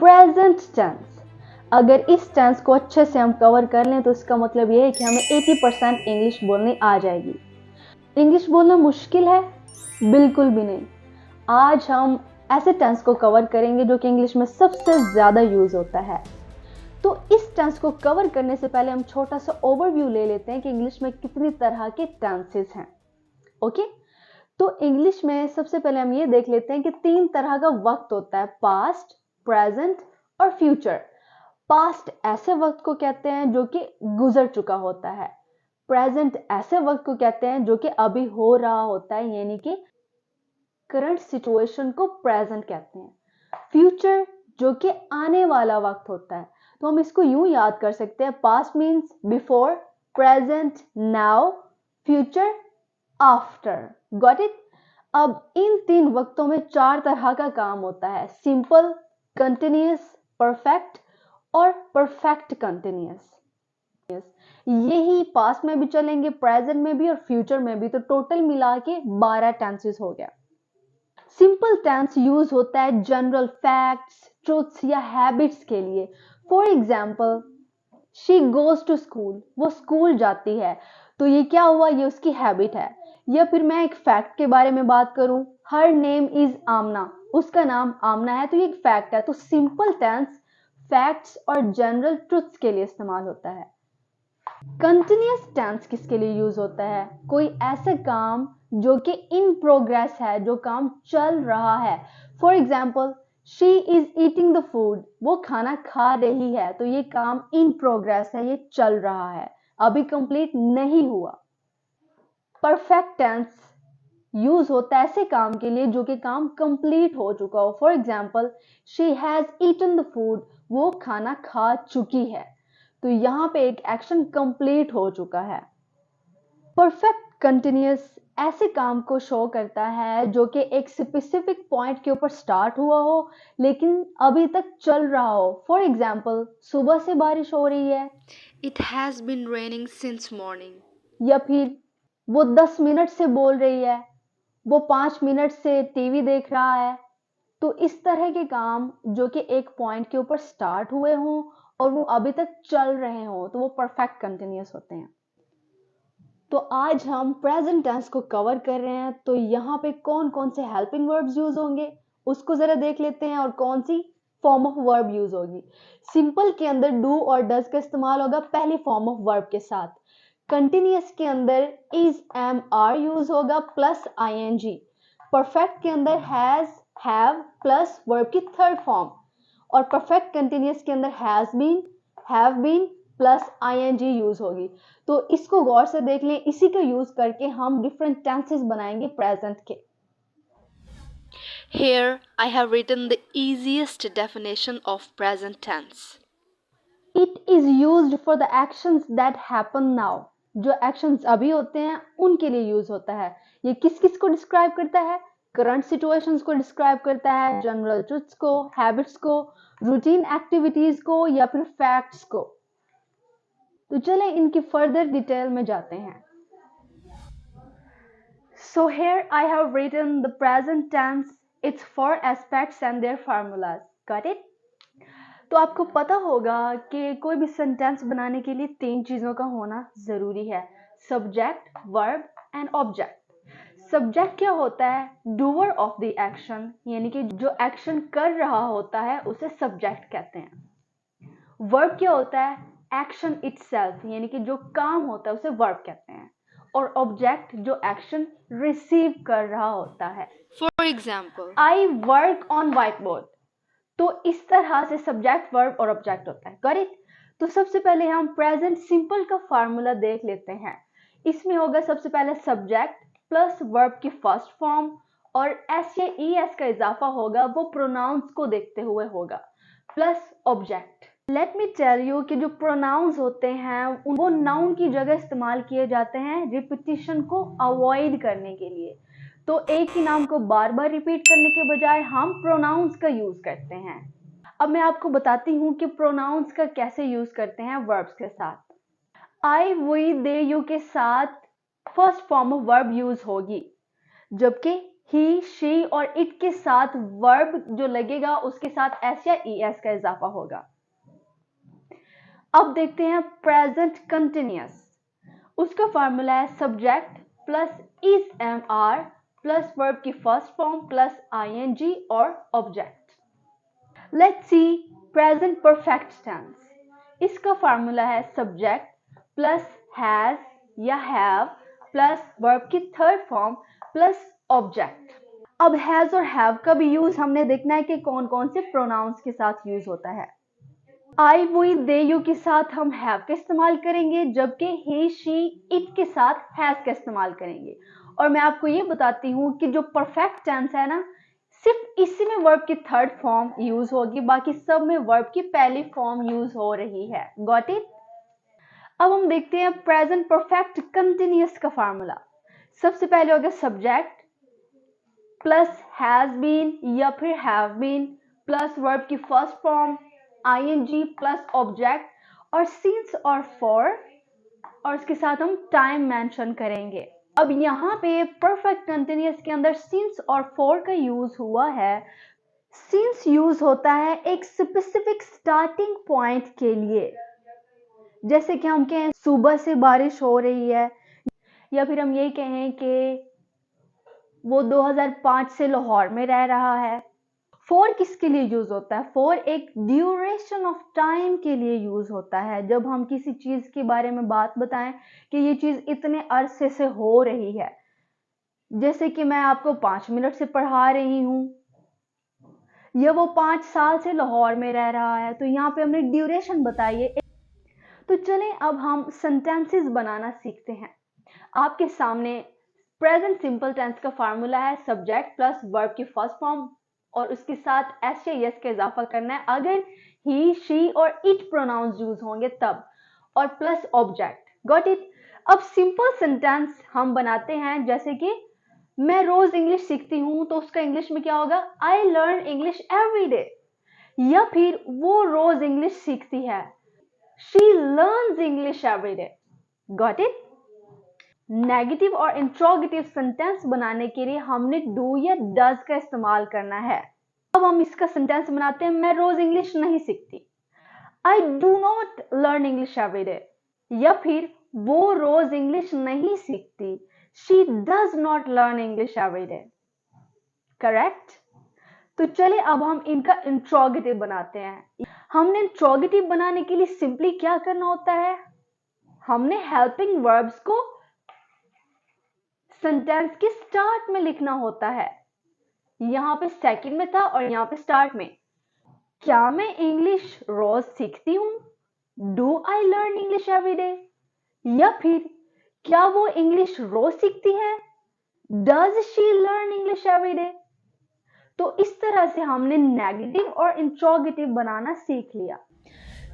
Present tense, अगर इस tense को अच्छे से हम कवर कर लें तो इसका मतलब ये है कि हमें 80% इंग्लिश बोलनी आ जाएगी। इंग्लिश बोलना मुश्किल है? बिल्कुल भी नहीं। आज हम ऐसे टेंस को कवर करेंगे जो कि इंग्लिश में सबसे ज्यादा यूज होता है। तो इस टेंस को कवर करने से पहले हम छोटा सा ओवरव्यू ले लेते हैं कि इंग्लिश में कितनी तरह के टेंसेस हैं। ओके, तो इंग्लिश में सबसे पहले हम ये देख लेते हैं कि 3 तरह का वक्त होता है, पास्ट, प्रेजेंट और फ्यूचर। पास्ट ऐसे वक्त को कहते हैं जो कि गुजर चुका होता है। प्रेजेंट ऐसे वक्त को कहते हैं जो कि अभी हो रहा होता है, यानी कि करंट सिचुएशन को प्रेजेंट कहते हैं। फ्यूचर जो कि आने वाला वक्त होता है। तो हम इसको यूं याद कर सकते हैं, past means before, present now, future after. Got it? अब इन 3 वक्तों में 4 तरह का काम होता है, सिंपल, कंटिन्यूअस, परफेक्ट और परफेक्ट कंटिन्यूअस। यही पास्ट में भी चलेंगे, प्रेजेंट में भी और फ्यूचर में भी। तो टोटल मिला के 12 टेंसेस हो गया। सिंपल टेंस यूज होता है जनरल फैक्ट्स, ट्रुथ्स या हैबिट्स के लिए। For example, she goes to school, वो स्कूल जाती है। तो ये क्या हुआ? ये उसकी हैबिट है। या फिर मैं एक फैक्ट के बारे में बात करूं, हर नेम इज आमना, उसका नाम आमना है, तो ये एक फैक्ट है। तो सिंपल टेंस फैक्ट्स और जनरल ट्रुथ्स के लिए इस्तेमाल होता है। कंटिन्यूअस टेंस किसके लिए यूज होता है? कोई ऐसा काम जो कि इन प्रोग्रेस है, जो काम चल रहा है। For example, she is eating the food, वो खाना खा रही है। तो ये काम इन प्रोग्रेस है, ये चल रहा है, अभी कंप्लीट नहीं हुआ। परफेक्ट टेंस यूज होता है ऐसे काम के लिए जो कि काम कंप्लीट हो चुका हो। For example, she has eaten the food, वो खाना खा चुकी है। तो यहां पे एक एक्शन कंप्लीट हो चुका है। परफेक्ट कंटिन्यूअस ऐसे काम को शो करता है जो कि एक स्पेसिफिक पॉइंट के ऊपर स्टार्ट हुआ हो लेकिन अभी तक चल रहा हो। फॉर एग्जाम्पल, सुबह से बारिश हो रही है, It has been raining since morning. या फिर वो 10 मिनट से बोल रही है, वो 5 मिनट से टीवी देख रहा है। तो इस तरह के काम जो कि एक पॉइंट के ऊपर स्टार्ट हुए हों और वो अभी तक चल रहे हों, तो वो परफेक्ट कंटिन्यूअस होते हैं। तो आज हम प्रेजेंट टेंस को कवर कर रहे हैं। तो यहाँ पे कौन कौन से हेल्पिंग वर्ब्स यूज होंगे उसको जरा देख लेते हैं, और कौन सी फॉर्म ऑफ वर्ब यूज होगी। सिंपल के अंदर डू और डज का इस्तेमाल होगा पहली फॉर्म ऑफ वर्ब के साथ। कंटिन्यूअस के अंदर इज, एम, आर यूज होगा प्लस आईएनजी। परफेक्ट के अंदर हैज, हैव प्लस वर्ब की थर्ड फॉर्म। और परफेक्ट कंटिन्यूअस के अंदर has been, have been plus ING use होगी। तो इसको गौर से देख लें, इसी का यूज करके हम डिफरेंट टेंसेस बनाएंगे प्रेजेंट के। Here I have written the easiest definition of present tense. It is used for the actions that happen now, जो एक्शंस अभी होते हैं उनके लिए यूज होता है। ये किस किस को डिस्क्राइब करता है? करंट सिचुएशंस को डिस्क्राइब करता है, जनरल ट्रुथ्स को, हैबिट्स को, रूटीन एक्टिविटीज को या फिर फैक्ट्स को। तो चलें इनकी फर्दर डिटेल में जाते हैं। So here I have written the present tense, its 4 aspects and their formulas. Got it? तो आपको पता होगा कि कोई भी सेंटेंस बनाने के लिए 3 चीजों का होना जरूरी है, subject, verb and object. Subject क्या होता है? डूअर ऑफ द एक्शन, यानी कि जो एक्शन कर रहा होता है उसे सब्जेक्ट कहते हैं। वर्ब क्या होता है? एक्शन इटसेल्फ, यानी कि जो काम होता है उसे वर्ब कहते हैं। और ऑब्जेक्ट जो एक्शन रिसीव कर रहा होता है। For example, I work on white board. तो इस तरह से सब्जेक्ट, वर्ब और ऑब्जेक्ट होता है। Got it? तो सबसे पहले हम प्रेजेंट सिंपल का फार्मूला देख लेते हैं। इसमें होगा सबसे पहले सब्जेक्ट प्लस वर्ब की फर्स्ट फॉर्म, और एस या ई एस का इजाफा होगा, वो प्रोनाउंस को देखते हुए होगा, plus object. Let me tell you कि जो प्रोनाउंस होते हैं वो नाउन की जगह इस्तेमाल किए जाते हैं रिपीटिशन को अवॉइड करने के लिए। तो एक ही नाम को बार बार रिपीट करने के बजाय हम प्रोनाउंस का यूज करते हैं। अब मैं आपको बताती हूँ कि प्रोनाउंस का कैसे यूज करते हैं वर्ब्स के साथ। आई, वी, दे, यू के साथ first form of verb use होगी, जबकि ही, शी और इट के साथ वर्ब जो लगेगा उसके साथ एस या ईएस का इजाफा होगा। अब देखते हैं प्रेजेंट कंटिन्यूअस। उसका फॉर्मूला है subject plus is am are plus verb की फर्स्ट फॉर्म प्लस आईएनजी और object. Let's see present perfect tense. इसका फॉर्मूला है सब्जेक्ट प्लस हैज या हैव प्लस वर्ब की थर्ड फॉर्म प्लस ऑब्जेक्ट। अब has और हैव का भी यूज हमने देखना है कि कौन कौन से प्रोनाउंस के साथ यूज होता है। आई, वी, दे, यू के साथ हम हैव का इस्तेमाल करेंगे, जबकि ही, शी, इट के साथ हैज का इस्तेमाल करेंगे। और मैं आपको ये बताती हूँ कि जो परफेक्ट टेंस है ना, सिर्फ इसी में वर्ब की थर्ड फॉर्म यूज होगी, बाकी सब में वर्ब की पहली फॉर्म यूज हो रही है। Got it? अब हम देखते हैं प्रेजेंट परफेक्ट कंटिन्यूअस का फार्मूला। सबसे पहले हो गया सब्जेक्ट प्लस हैज बीन या फिर हैव बीन प्लस वर्ब की first form ING plus object और सिंस और फॉर, और इसके साथ हम टाइम मेंशन करेंगे। अब यहाँ पे परफेक्ट कंटिन्यूअस के अंदर सिंस और फॉर का यूज हुआ है। सिंस यूज होता है एक स्पेसिफिक स्टार्टिंग पॉइंट के लिए, जैसे कि हम कहें सुबह से बारिश हो रही है, या फिर हम यही कहें कि वो 2005 से लाहौर में रह रहा है। फॉर किसके लिए यूज होता है? फॉर एक ड्यूरेशन ऑफ टाइम के लिए यूज होता है, जब हम किसी चीज के बारे में बात बताएं कि ये चीज इतने अरसे से हो रही है, जैसे कि मैं आपको 5 मिनट से पढ़ा रही हूं, या वो 5 साल से लाहौर में रह रहा है, तो यहाँ पे हमने ड्यूरेशन बताई है। तो चलें अब हम सेंटेंसेस बनाना सीखते हैं। आपके सामने प्रेजेंट सिंपल टेंस का फार्मूला है सब्जेक्ट प्लस वर्ब की फर्स्ट फॉर्म और उसके साथ एस या यस का इजाफा करना है अगर ही, शी और इट प्रोनाउंस यूज होंगे तब, और प्लस ऑब्जेक्ट। Got it? अब सिंपल सेंटेंस हम बनाते हैं, जैसे कि मैं रोज इंग्लिश सीखती हूं, तो उसका इंग्लिश में क्या होगा? I learn English every day. या फिर वो रोज इंग्लिश सीखती है, she learns English every day. Got it? Negative और इंट्रोगेटिव सेंटेंस बनाने के लिए हमने डू या डज का इस्तेमाल करना है। अब हम इसका सेंटेंस बनाते हैं, मैं रोज इंग्लिश नहीं सीखती, I do not learn English every day. या फिर वो रोज इंग्लिश नहीं सीखती, she does not learn English every day. Correct? तो चलिए अब हम इनका इंट्रोगेटिव बनाते हैं। हमने इंट्रोगेटिव बनाने के लिए सिंपली क्या करना होता है? हमने हेल्पिंग वर्ब्स को सेंटेंस के स्टार्ट में लिखना होता है। यहां पे सेकंड में था और यहां पे स्टार्ट में। क्या मैं इंग्लिश रोज सीखती हूं? Do I learn English every day? या फिर क्या वो इंग्लिश रोज सीखती है? Does she learn English every day? तो इस तरह से हमने नेगेटिव और इंट्रोगेटिव बनाना सीख लिया।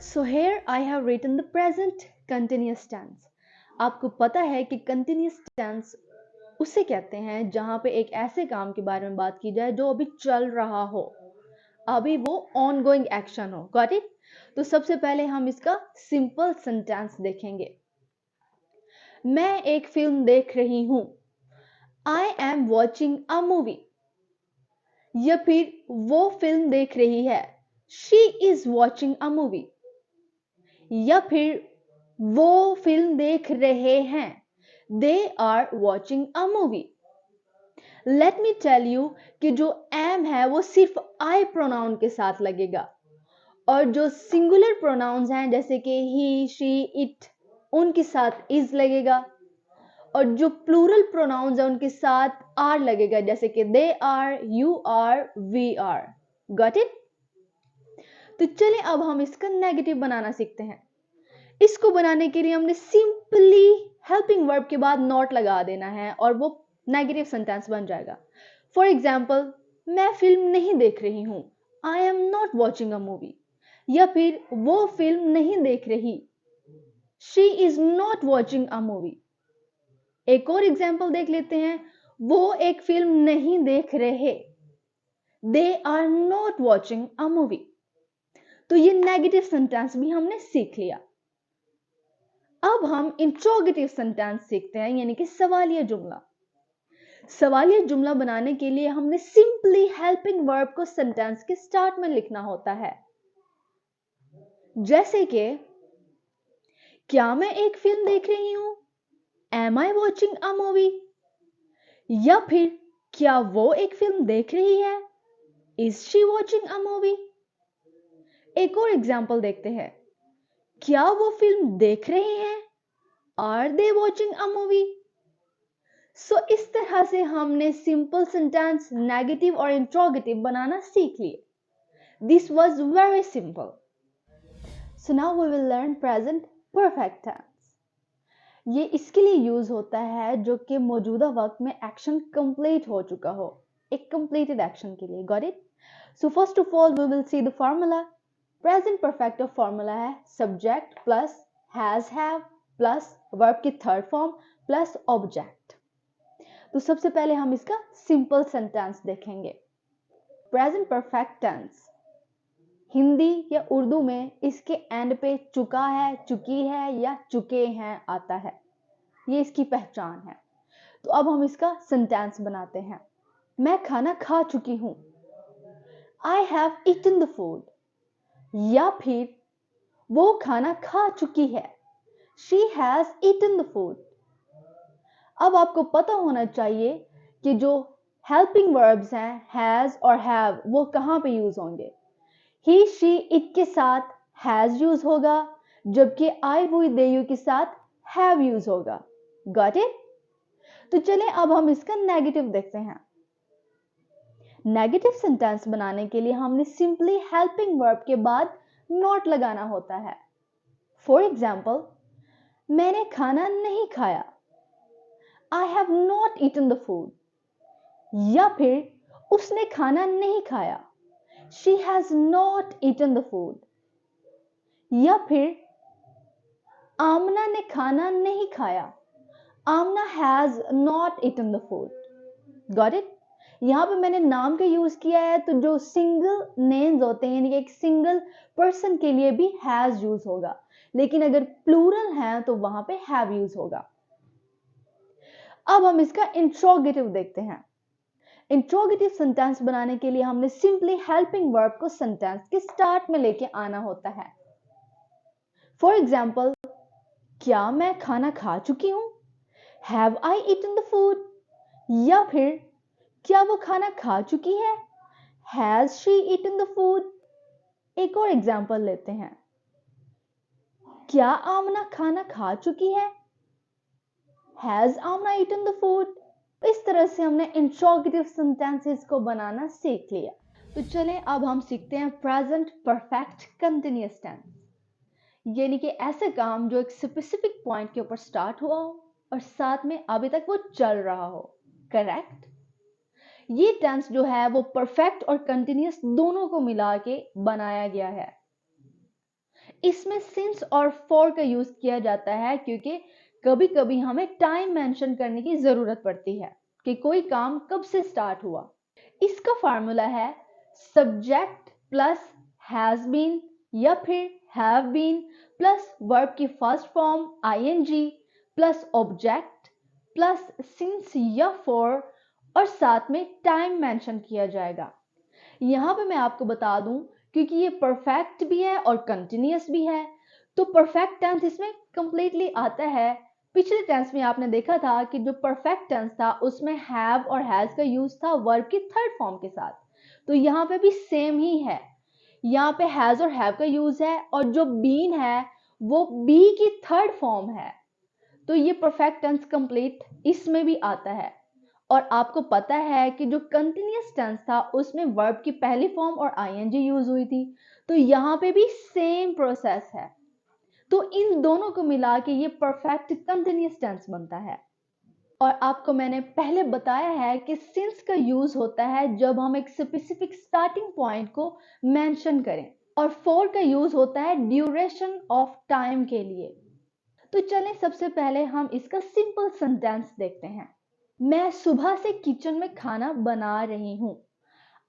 So here I have written the present continuous tense. आपको पता है कि कंटिन्यूअस टेंस उसे कहते हैं जहां पे एक ऐसे काम के बारे में बात की जाए जो अभी चल रहा हो, अभी वो ऑनगोइंग एक्शन हो। Got it? तो सबसे पहले हम इसका सिंपल सेंटेंस देखेंगे। मैं एक फिल्म देख रही हूं, I am watching a movie. या फिर वो फिल्म देख रही है, she is watching a movie. या फिर वो फिल्म देख रहे हैं, they are watching a movie. Let me tell you कि जो एम है वो सिर्फ आई प्रोनाउन के साथ लगेगा, और जो सिंगुलर प्रोनाउंस हैं जैसे कि ही, शी, इट, उनके साथ इज लगेगा, और जो प्लूरल प्रोनाउंस है उनके साथ आर लगेगा, जैसे कि they are, you are, we are. Got it? तो चलिए अब हम इसका नेगेटिव बनाना सीखते हैं। इसको बनाने के लिए हमने सिंपली हेल्पिंग वर्ब के बाद नॉट लगा देना है और वो नेगेटिव सेंटेंस बन जाएगा। फॉर एग्जाम्पल, मैं फिल्म नहीं देख रही हूं, I am not watching a movie. या फिर वो फिल्म नहीं देख रही, she is not watching a movie. एक और एग्जाम्पल देख लेते हैं, वो एक फिल्म नहीं देख रहे, they are not watching a movie. तो ये नेगेटिव सेंटेंस भी हमने सीख लिया। अब हम इंट्रोगेटिव सेंटेंस सीखते हैं, यानी कि सवालिया जुमला। सवालिया जुमला बनाने के लिए हमने सिंपली हेल्पिंग वर्ब को सेंटेंस के स्टार्ट में लिखना होता है। जैसे कि क्या मैं एक फिल्म देख रही हूं? Am I watching a movie? या फिर क्या वो एक फिल्म देख रही है? Is she watching a movie? एक और एग्जाम्पल देखते हैं। क्या वो फिल्म देख रहे हैं? Are they watching a movie? सो इस तरह से हमने सिंपल सेंटेंस नेगेटिव और इंट्रोगेटिव बनाना सीख लिए। This was very simple. So now we will learn present perfect tense. ये इसके लिए यूज होता है जो कि मौजूदा वक्त में एक्शन कंप्लीट हो चुका हो, एक कंप्लीटेड एक्शन के लिए। Got it? So first of all we will see the formula. Present perfect का फॉर्मूला है subject plus has have plus verb की थर्ड फॉर्म प्लस ऑब्जेक्ट। तो सबसे पहले हम इसका सिंपल सेंटेंस देखेंगे। प्रेजेंट परफेक्ट टेंस हिंदी या उर्दू में इसके एंड पे चुका है, चुकी है या चुके हैं आता है, ये इसकी पहचान है। तो अब हम इसका सेंटेंस बनाते हैं। मैं खाना खा चुकी हूं, I have eaten the food. या फिर वो खाना खा चुकी है, she has eaten the food. अब आपको पता होना चाहिए कि जो हेल्पिंग वर्ब्स हैं हैज और हैव वो कहां पे यूज होंगे। ही शी इट के साथ हैज यूज होगा, जबकि आई वो दे यू के साथ हैव यूज होगा। Got it? तो चलें अब हम इसका नेगेटिव देखते हैं। नेगेटिव सेंटेंस बनाने के लिए हमने सिंपली हेल्पिंग वर्ब के बाद नॉट लगाना होता है। फॉर एग्जाम्पल, मैंने खाना नहीं खाया, I have not eaten the food। या फिर उसने खाना नहीं खाया, she has not eaten the food। या फिर आमना ने खाना नहीं खाया, आमना has not eaten the food। Got it? यहां पे मैंने नाम का यूज किया है, तो जो सिंगल नेम्स होते हैं यानी कि एक सिंगल पर्सन के लिए भी हैज यूज होगा, लेकिन अगर प्लूरल है तो वहां पे हैव यूज होगा। अब हम इसका इंट्रोगेटिव देखते हैं। इंट्रोगेटिव सेंटेंस बनाने के लिए हमने सिंपली हेल्पिंग वर्ब को सेंटेंस के स्टार्ट में लेके आना होता है। फॉर एग्जाम्पल, क्या मैं खाना खा चुकी हूं? Have I eaten the food? या फिर क्या वो खाना खा चुकी है? Has she eaten the food? एक और एग्जाम्पल लेते हैं। क्या आमना खाना खा चुकी है? Has Amna eaten the food? इस तरह से हमने इंट्रोगेटिव सेंटेंसेस को बनाना सीख लिया। तो चलें अब हम सीखते हैं प्रेजेंट परफेक्ट कंटिन्यूअस टेंस, यानी कि ऐसे काम जो एक स्पेसिफिक पॉइंट के ऊपर स्टार्ट हुआ हो और साथ में अभी तक वो चल रहा हो। करेक्ट? ये टेंस जो है वो परफेक्ट और कंटिन्यूअस दोनों को मिला के बनाया गया है। इसमें सिंस और फॉर का यूज किया जाता है क्योंकि कभी कभी हमें टाइम मेंशन करने की जरूरत पड़ती है कि कोई काम कब से स्टार्ट हुआ। इसका फार्मूला है सब्जेक्ट प्लस हैज बीन या फिर हैव बीन प्लस वर्ब की first form ING plus object plus since या फॉर और साथ में टाइम मेंशन किया जाएगा। यहां पे मैं आपको बता दूं, क्योंकि ये परफेक्ट भी है और कंटिन्यूअस भी है, तो परफेक्ट टेंस इसमें कंप्लीटली आता है। पिछले टेंस में आपने देखा था कि जो परफेक्ट टेंस था उसमें हैव और हैज का यूज था वर्ब की थर्ड फॉर्म के साथ, तो यहाँ पे भी सेम ही है। यहाँ पे हैज और हैव का यूज है और जो बीन है वो बी की थर्ड फॉर्म है, तो ये परफेक्ट टेंस कंप्लीट इसमें भी आता है। और आपको पता है कि जो कंटिन्यूअस टेंस था उसमें वर्ब की पहली फॉर्म और आईएनजी यूज हुई थी, तो यहाँ पे भी सेम प्रोसेस है। तो इन दोनों को मिला के ये परफेक्ट कंटिन्यूअस टेंस बनता है। और आपको मैंने पहले बताया है कि सिंस का यूज होता है जब हम एक स्पेसिफिक स्टार्टिंग पॉइंट को मेंशन करें, और फॉर का यूज होता है ड्यूरेशन ऑफ टाइम के लिए। तो चलें सबसे पहले हम इसका सिंपल सेंटेंस देखते हैं। मैं सुबह से किचन में खाना बना रही हूं।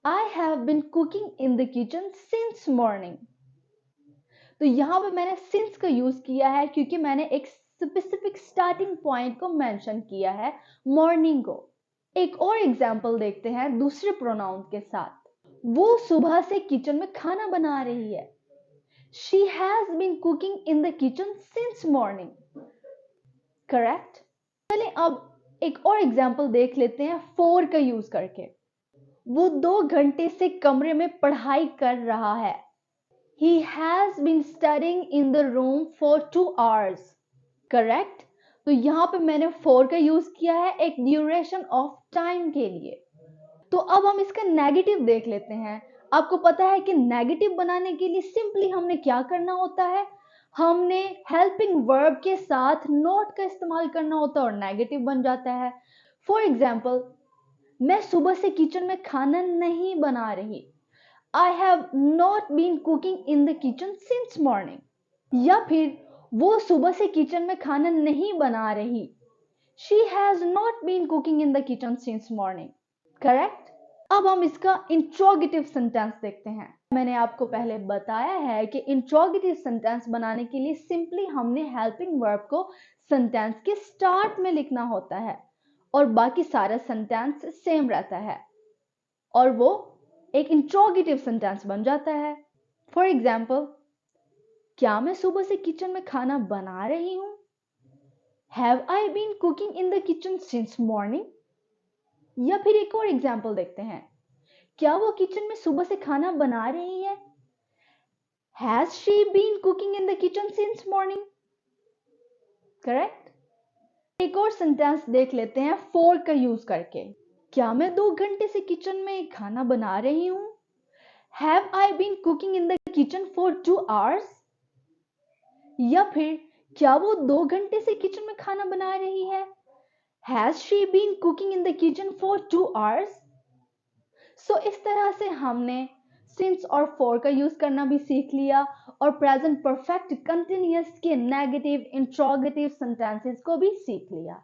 I have been cooking in the kitchen since morning. तो यहां पर मैंने सिंस का यूज किया है क्योंकि मैंने एक स्पेसिफिक स्टार्टिंग पॉइंट को मेंशन किया है, मॉर्निंग को। एक और एग्जाम्पल देखते हैं दूसरे प्रोनाउन के साथ। वो सुबह से किचन में खाना बना रही है। She has been cooking in the kitchen since morning. Correct. चलिए अब एक और एग्जाम्पल देख लेते हैं for का यूज करके। वो 2 घंटे से कमरे में पढ़ाई कर रहा है। He has been studying in the room for 2 hours. Correct. तो यहां पे मैंने for का यूज किया है एक ड्यूरेशन ऑफ टाइम के लिए। तो अब हम इसका नेगेटिव देख लेते हैं। आपको पता है कि नेगेटिव बनाने के लिए सिंपली हमने क्या करना होता है, हमने हेल्पिंग वर्ब के साथ नॉट का इस्तेमाल करना होता है और नेगेटिव बन जाता है। फॉर एग्जाम्पल, मैं सुबह से किचन में खाना नहीं बना रही। I have not been cooking in the kitchen since morning. या फिर वो सुबह से किचन में खाना नहीं बना रही। She has not been cooking in the kitchen since morning. Correct. अब हम इसका इंट्रोगेटिव सेंटेंस देखते हैं। मैंने आपको पहले बताया है कि इंट्रोगेटिव सेंटेंस बनाने के लिए सिंपली हमने हेल्पिंग वर्ब को सेंटेंस के स्टार्ट में लिखना होता है और बाकी सारा सेंटेंस सेम रहता है और वो एक इंट्रोगेटिव सेंटेंस बन जाता है। फॉर एग्जाम्पल, क्या मैं सुबह से किचन में खाना बना रही हूं? Have I been cooking in the kitchen since morning? या फिर एक और एग्जाम्पल देखते हैं। क्या वो किचन में सुबह से खाना बना रही है? Has she been cooking in the kitchen since morning? Correct. एक और सेंटेंस देख लेते हैं फॉर का यूज करके। क्या मैं 2 घंटे से किचन में खाना बना रही हूं? Have I been cooking in the kitchen for 2 hours? या फिर क्या वो 2 घंटे से किचन में खाना बना रही है? Has she been cooking in the kitchen for 2 hours? So इस तरह से हमने सिंस और फॉर का यूज करना भी सीख लिया और प्रेजेंट परफेक्ट कंटिन्यूअस के नेगेटिव इंट्रोगेटिव सेंटेंसेस को भी सीख लिया।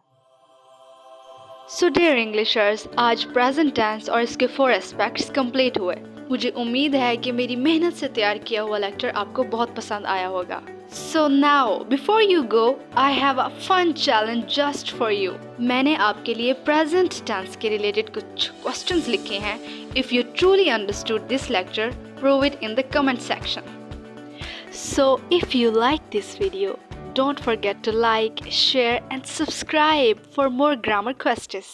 सो डियर इंग्लिशर्स, आज प्रेजेंट टेंस और इसके 4 एस्पेक्ट्स कंप्लीट हुए। मुझे उम्मीद है कि मेरी मेहनत से तैयार किया हुआ लेक्चर आपको बहुत पसंद आया होगा। So now before you go, I have a fun challenge just for you. मैंने आपके लिए प्रेजेंट टेंस के रिलेटेड कुछ क्वेश्चंस लिखे हैं। If you truly understood this lecture, prove it in the comment section. So if you like this video, don't forget to like, share and subscribe for more grammar questions.